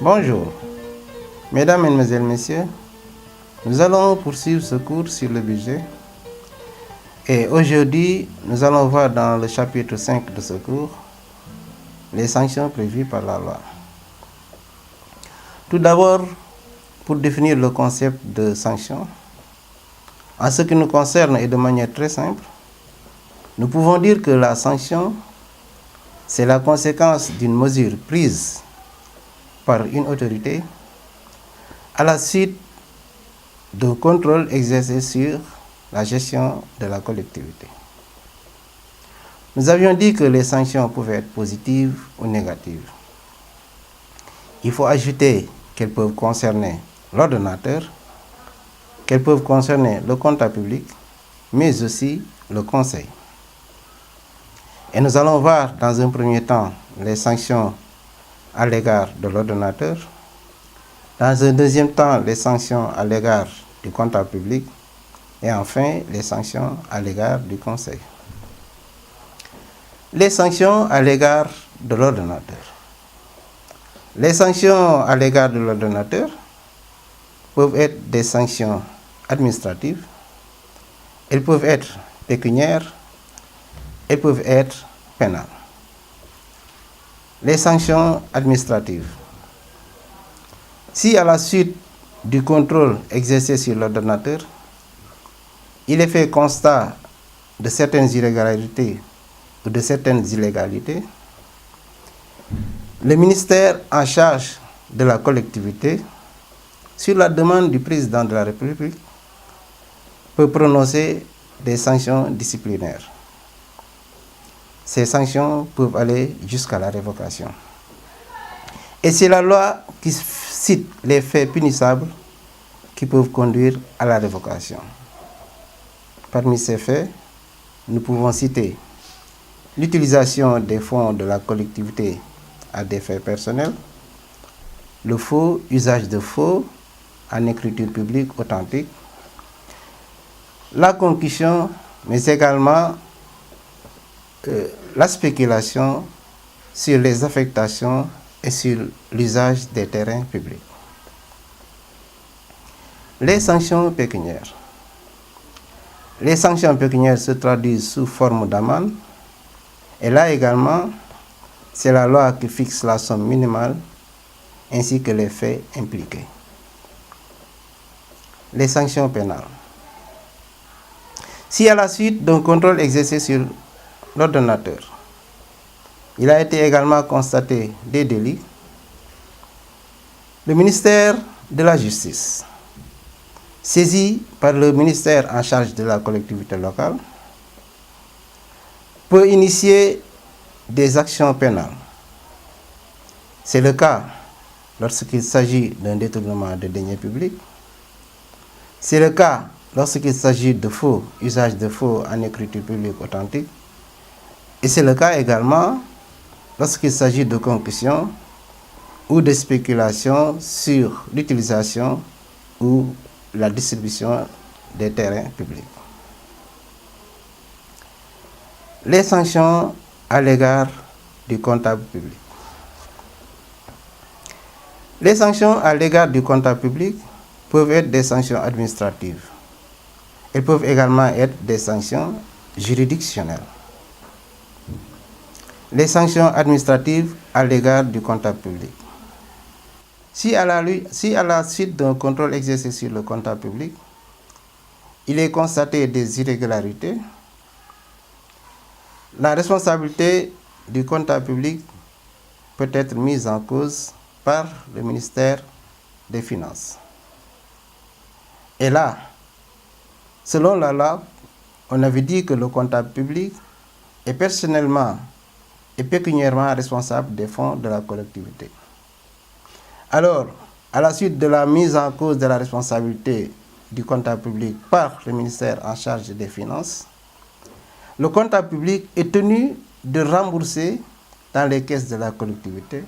Bonjour, mesdames, mesdemoiselles, messieurs, nous allons poursuivre ce cours sur le budget et aujourd'hui nous allons voir dans le chapitre 5 de ce cours les sanctions prévues par la loi. Tout d'abord, pour définir le concept de sanction, en ce qui nous concerne et de manière très simple, nous pouvons dire que la sanction, c'est la conséquence d'une mesure prise par une autorité à la suite d'un contrôle exercé sur la gestion de la collectivité. Nous avions dit que les sanctions pouvaient être positives ou négatives. Il faut ajouter qu'elles peuvent concerner l'ordonnateur, qu'elles peuvent concerner le comptable public, mais aussi le conseil. Et nous allons voir dans un premier temps les sanctions à l'égard de l'ordonnateur, dans un deuxième temps les sanctions à l'égard du comptable public et enfin les sanctions à l'égard du conseil. Les sanctions à l'égard de l'ordonnateur. Les sanctions à l'égard de l'ordonnateur peuvent être des sanctions administratives, elles peuvent être pécuniaires, elles peuvent être pénales. Les sanctions administratives. Si à la suite du contrôle exercé sur l'ordonnateur, il est fait constat de certaines irrégularités ou de certaines illégalités, le ministère en charge de la collectivité, sur la demande du président de la République, peut prononcer des sanctions disciplinaires. Ces sanctions peuvent aller jusqu'à la révocation. Et c'est la loi qui cite les faits punissables qui peuvent conduire à la révocation. Parmi ces faits, nous pouvons citer l'utilisation des fonds de la collectivité à des fins personnelles, le faux, usage de faux en écriture publique authentique, la concussion, mais également la spéculation sur les affectations et sur l'usage des terrains publics. Les sanctions pécuniaires. Les sanctions pécuniaires se traduisent sous forme d'amende et là également, c'est la loi qui fixe la somme minimale ainsi que les faits impliqués. Les sanctions pénales. Si à la suite d'un contrôle exercé sur l'ordonnateur, il a été également constaté des délits, le ministère de la Justice, saisi par le ministère en charge de la collectivité locale, peut initier des actions pénales. C'est le cas lorsqu'il s'agit d'un détournement de deniers publics. C'est le cas lorsqu'il s'agit de faux, usage de faux en écriture publique authentique. Et c'est le cas également lorsqu'il s'agit de concussion ou de spéculation sur l'utilisation ou la distribution des terrains publics. Les sanctions à l'égard du comptable public. Les sanctions à l'égard du comptable public peuvent être des sanctions administratives. Elles peuvent également être des sanctions juridictionnelles. Les sanctions administratives à l'égard du comptable public. Si à la suite d'un contrôle exercé sur le comptable public, il est constaté des irrégularités, la responsabilité du comptable public peut être mise en cause par le ministère des Finances. Et là, selon la loi, on avait dit que le comptable public est personnellement et pécuniairement responsable des fonds de la collectivité. Alors, à la suite de la mise en cause de la responsabilité du comptable public par le ministère en charge des Finances, le comptable public est tenu de rembourser dans les caisses de la collectivité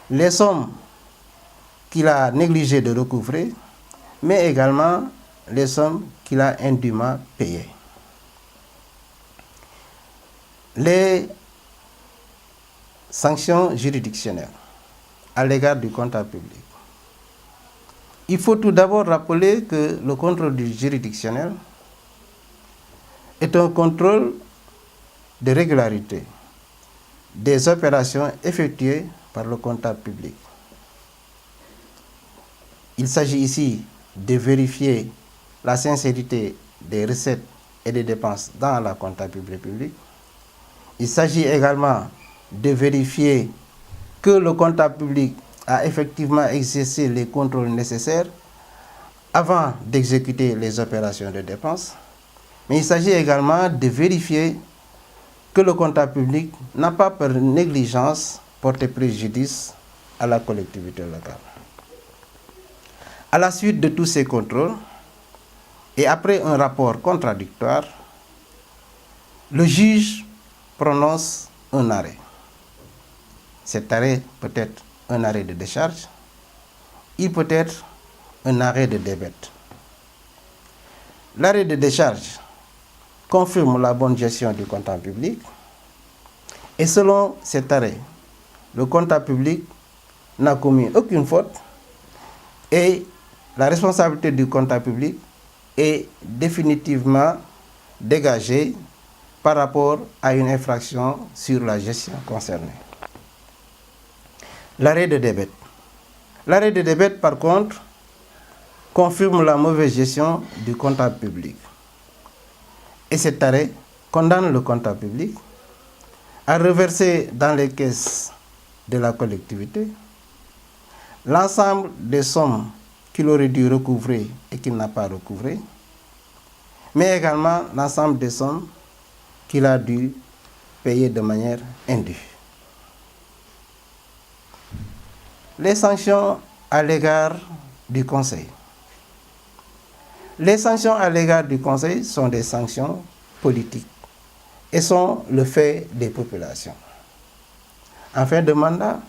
les sommes qu'il a négligé de recouvrer, mais également les sommes qu'il a indûment payées. Les sanctions juridictionnelles. à l'égard du comptable public. Il faut tout d'abord rappeler que le contrôle juridictionnel est un contrôle de régularité des opérations effectuées par le comptable public. Il s'agit ici de vérifier la sincérité des recettes et des dépenses dans la comptabilité publique. Il s'agit également de vérifier que le comptable public a effectivement exercé les contrôles nécessaires avant d'exécuter les opérations de dépenses. Mais il s'agit également de vérifier que le comptable public n'a pas par négligence porté préjudice à la collectivité locale. À la suite de tous ces contrôles, et après un rapport contradictoire, le juge prononce un arrêt. Cet arrêt peut être un arrêt de décharge, il peut être un arrêt de débête. L'arrêt de décharge confirme la bonne gestion du comptable public et selon cet arrêt, le comptable public n'a commis aucune faute et la responsabilité du comptable public est définitivement dégagée par rapport à une infraction sur la gestion concernée. L'arrêt de débête. L'arrêt de débête, par contre, confirme la mauvaise gestion du comptable public. Et cet arrêt condamne le comptable public à reverser dans les caisses de la collectivité l'ensemble des sommes qu'il aurait dû recouvrer et qu'il n'a pas recouvrées, mais également l'ensemble des sommes qu'il a dû payer de manière indue. Les sanctions à l'égard du Conseil. Les sanctions à l'égard du Conseil sont des sanctions politiques et sont le fait des populations. En fin de mandat,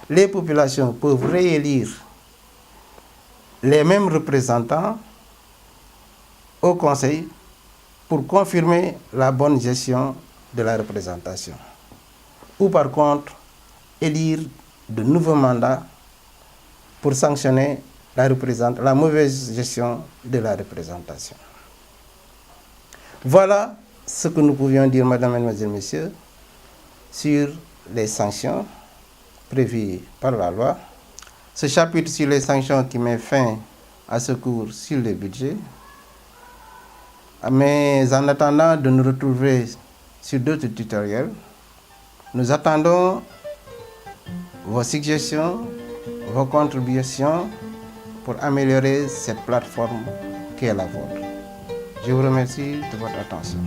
les populations peuvent réélire les mêmes représentants au Conseil pour confirmer la bonne gestion de la représentation. Ou par contre, élire de nouveaux mandats pour sanctionner la mauvaise gestion de la représentation. Voilà ce que nous pouvions dire, Mesdames, Mesdemoiselles, Messieurs, sur les sanctions prévues par la loi. Ce chapitre sur les sanctions qui met fin à ce cours sur le budget. Mais en attendant de nous retrouver sur d'autres tutoriels, nous attendons vos suggestions, vos contributions pour améliorer cette plateforme qui est la vôtre. Je vous remercie de votre attention.